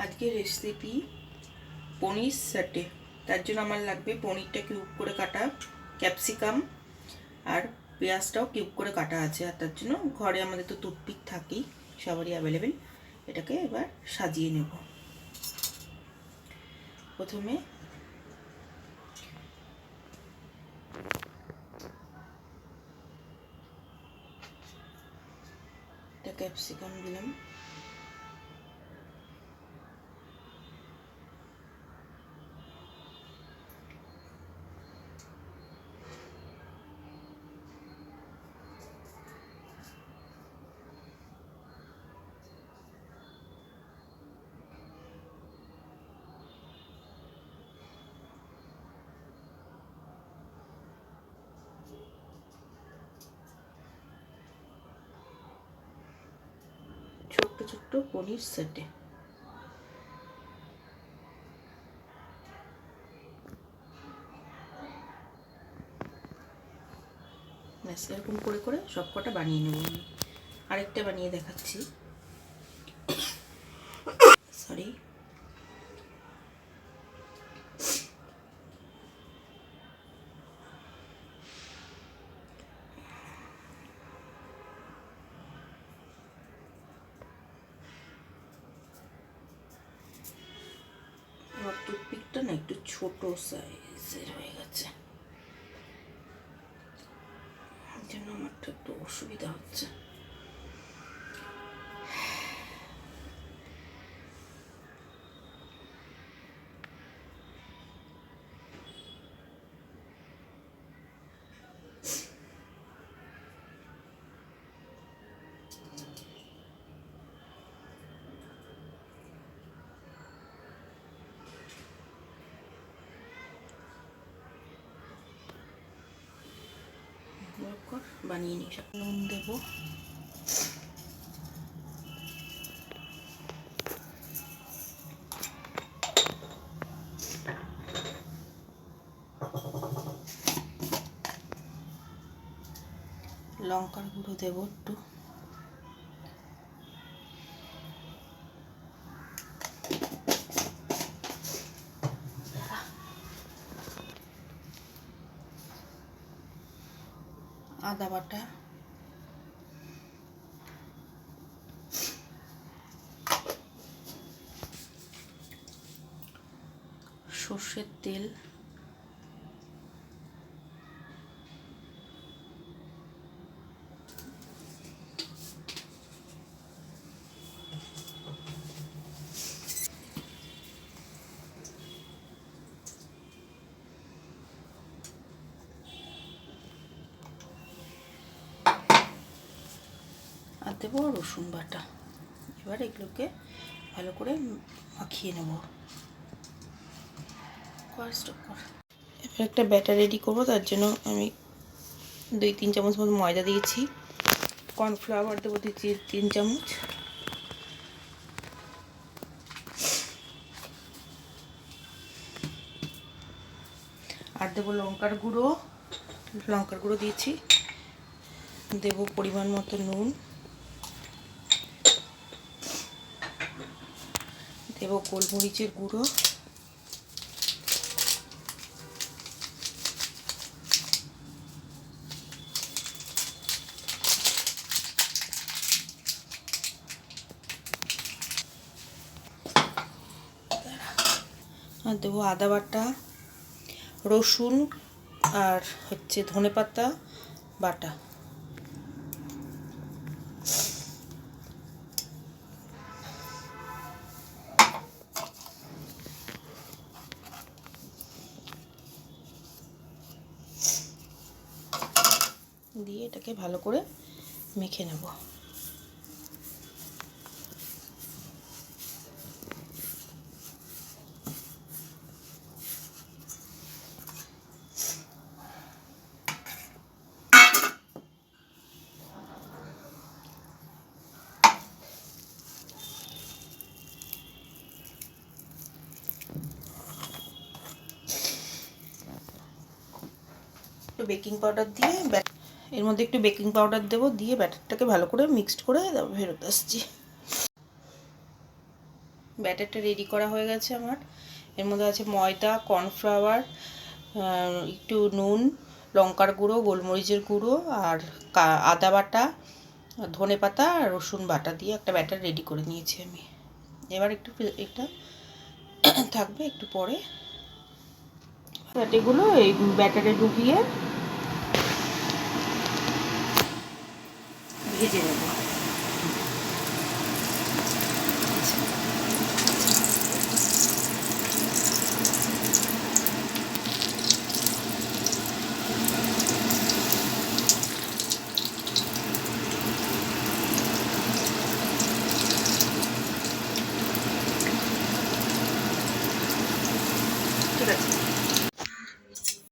আজকের রেসিপি পনির সাটে। তার জন্য আমার লাগবে পনিরটা কিউব করে কাটা, ক্যাপসিকাম আর পেঁয়াজটাও কিউব করে কাটা আছে। আর তার জন্য ঘরে আমাদের তো টুথপিক থাকেই, সবারই অ্যাভেলেবেল। এটাকে এবার সাজিয়ে নেব। প্রথমে একটা ক্যাপসিকাম দিলাম, ছোট্ট ছোট্ট পনির সেটে। ব্যাস এরকম করে করে সব কটা বানিয়ে নেব। আমি আরেকটা বানিয়ে দেখাচ্ছি। সরি, আমার টুথপিকটা না একটু ছোট সাইজের হয়ে গেছে, এই জন্য আমারটা একটু অসুবিধা হচ্ছে। বানিয়ে নিই। নুন দেব, লঙ্কার গুঁড়ো দেব একটু, আদা বাটা, সর্ষের তেল, আর দেবো রসুন বাটা। এবার এগুলোকে ভালো করে মাখিয়ে নেব। এবার একটা ব্যাটার রেডি করবো। তার জন্য আমি 2-3 চামচ মতো ময়দা দিয়েছি, কর্নফ্লাওয়ার দেবো 2-3 চামচ, আর দেবো লঙ্কার গুঁড়ো দিয়েছি, দেবো পরিমাণ মতো নুন, দেবো গোলমরিচের গুঁড়ো, আর দেবো আদা বাটা, রসুন আর ধনেপাতা বাটা। দিয়ে এটাকে ভালো করে মেখে নেব। বেকিং পাউডার দিয়ে এর মধ্যে একটু বেকিং পাউডার দেবো, দিয়ে ব্যাটারটাকে ভালো করে মিক্সড করে ফেরত আসছি। ব্যাটারটা রেডি করা হয়ে গেছে আমার। এর মধ্যে আছে ময়দা, কর্নফ্লাওয়ার, একটু নুন, লঙ্কার গুঁড়ো, গোলমরিচের গুঁড়ো আর আদা বাটা, ধনে পাতা আর রসুন বাটা দিয়ে একটা ব্যাটার রেডি করে নিয়েছি আমি। এবার একটু এটা থাকবে, একটু পরে এগুলো এই ব্যাটারে ডুবিয়ে ভেজে নেব।